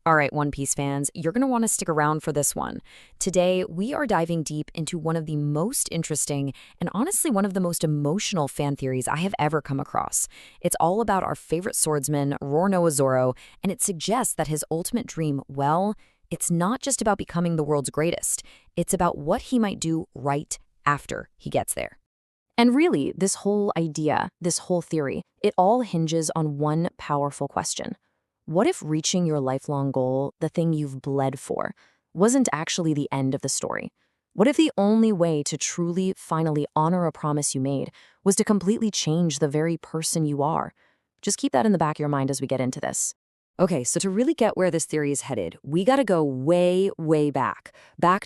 All right, One Piece fans, you're going to want to stick around for this one. Today, we are diving deep into one of the most interesting and honestly one of the most emotional fan theories I have ever come across. It's all about our favorite swordsman, Roronoa Zoro, and it suggests that his ultimate dream, well, it's not just about becoming the world's greatest. It's about what he might do right after he gets there. And really, this whole idea, this whole theory, it all hinges on one powerful question. What if reaching your lifelong goal, the thing you've bled for, wasn't actually the end of the story? What if the only way to truly, finally honor a promise you made was to completely change the very person you are? Just keep that in the back of your mind as we get into this. Okay, so to really get where this theory is headed, we gotta go way, way back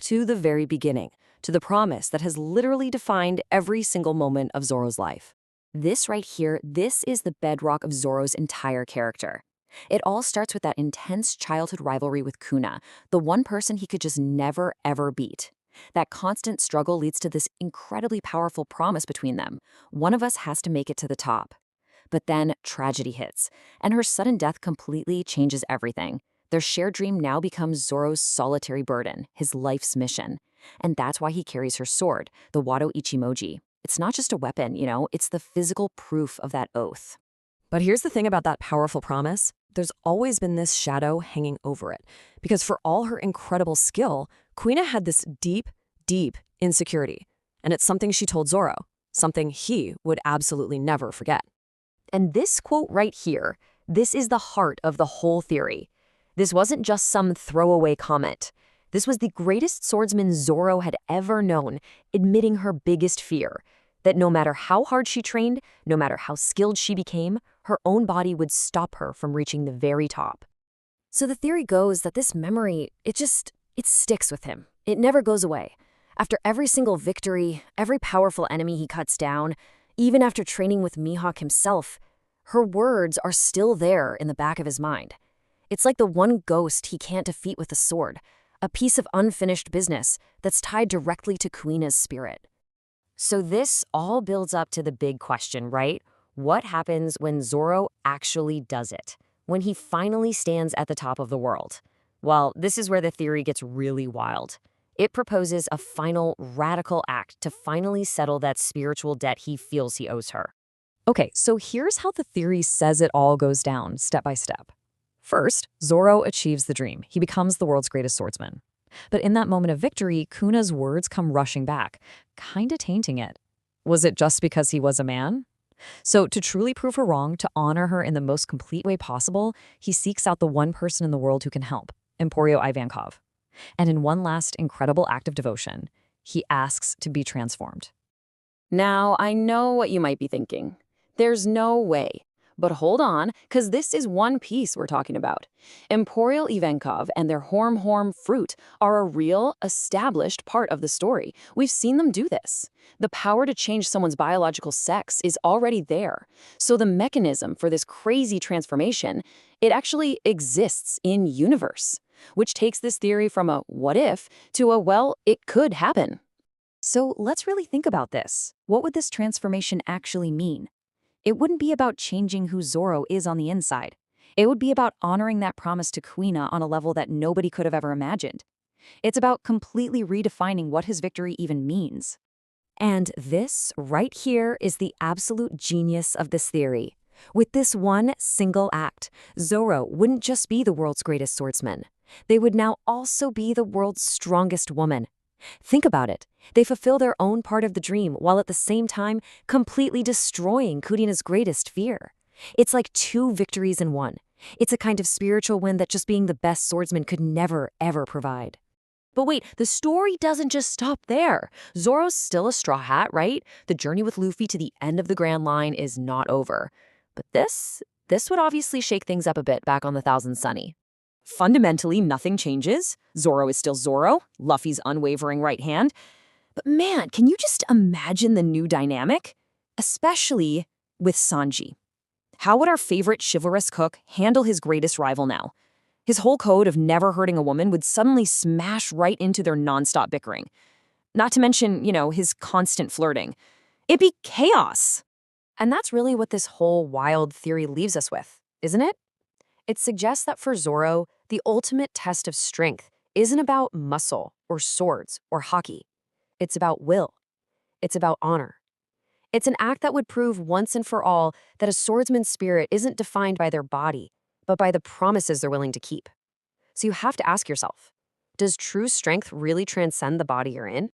to the very beginning, to the promise that has literally defined every single moment of Zoro's life. This right here, this is the bedrock of Zoro's entire character. It all starts with that intense childhood rivalry with Kuina, the one person he could just never, ever beat. That constant struggle leads to this incredibly powerful promise between them. One of us has to make it to the top. But then tragedy hits, and her sudden death completely changes everything. Their shared dream now becomes Zoro's solitary burden, his life's mission. And that's why he carries her sword, the Wado Ichimoji. It's not just a weapon, it's the physical proof of that oath. But here's the thing about that powerful promise. There's always been this shadow hanging over it. Because for all her incredible skill, Kuina had this deep, deep insecurity. And it's something she told Zoro, something he would absolutely never forget. And this quote right here, this is the heart of the whole theory. This wasn't just some throwaway comment. This was the greatest swordsman Zoro had ever known, admitting her biggest fear, that no matter how hard she trained, no matter how skilled she became, her own body would stop her from reaching the very top. So the theory goes that this memory, it sticks with him. It never goes away. After every single victory, every powerful enemy he cuts down, even after training with Mihawk himself, her words are still there in the back of his mind. It's like the one ghost he can't defeat with a sword, a piece of unfinished business that's tied directly to Kuina's spirit. So this all builds up to the big question, right? What happens when Zoro actually does it? When he finally stands at the top of the world? Well, this is where the theory gets really wild. It proposes a final, radical act to finally settle that spiritual debt he feels he owes her. Okay, so here's how the theory says it all goes down, step by step. First, Zoro achieves the dream. He becomes the world's greatest swordsman. But in that moment of victory, Kuna's words come rushing back, kinda tainting it. Was it just because he was a man? So to truly prove her wrong, to honor her in the most complete way possible, he seeks out the one person in the world who can help, Emporio Ivankov. And in one last incredible act of devotion, he asks to be transformed. Now, I know what you might be thinking. There's no way. But hold on, because this is One Piece we're talking about. Emporio Ivankov and their Horm fruit are a real, established part of the story. We've seen them do this. The power to change someone's biological sex is already there. So the mechanism for this crazy transformation, it actually exists in universe, which takes this theory from a what if to a well, it could happen. So let's really think about this. What would this transformation actually mean? It wouldn't be about changing who Zoro is on the inside. It would be about honoring that promise to Kuina on a level that nobody could have ever imagined. It's about completely redefining what his victory even means. And this, right here, is the absolute genius of this theory. With this one single act, Zoro wouldn't just be the world's greatest swordsman. They would now also be the world's strongest woman. Think about it. They fulfill their own part of the dream while at the same time completely destroying Kuina's greatest fear. It's like two victories in one. It's a kind of spiritual win that just being the best swordsman could never, ever provide. But wait, the story doesn't just stop there. Zoro's still a straw hat, right? The journey with Luffy to the end of the Grand Line is not over. But this would obviously shake things up a bit back on the Thousand Sunny. Fundamentally, nothing changes. Zoro is still Zoro, Luffy's unwavering right hand. But man, can you just imagine the new dynamic? Especially with Sanji. How would our favorite chivalrous cook handle his greatest rival now? His whole code of never hurting a woman would suddenly smash right into their nonstop bickering. Not to mention, his constant flirting. It'd be chaos. And that's really what this whole wild theory leaves us with, isn't it? It suggests that for Zoro, The ultimate test of strength isn't about muscle or swords or hockey. It's about will. It's about honor. It's an act that would prove once and for all that a swordsman's spirit isn't defined by their body, but by the promises they're willing to keep. So you have to ask yourself, does true strength really transcend the body you're in?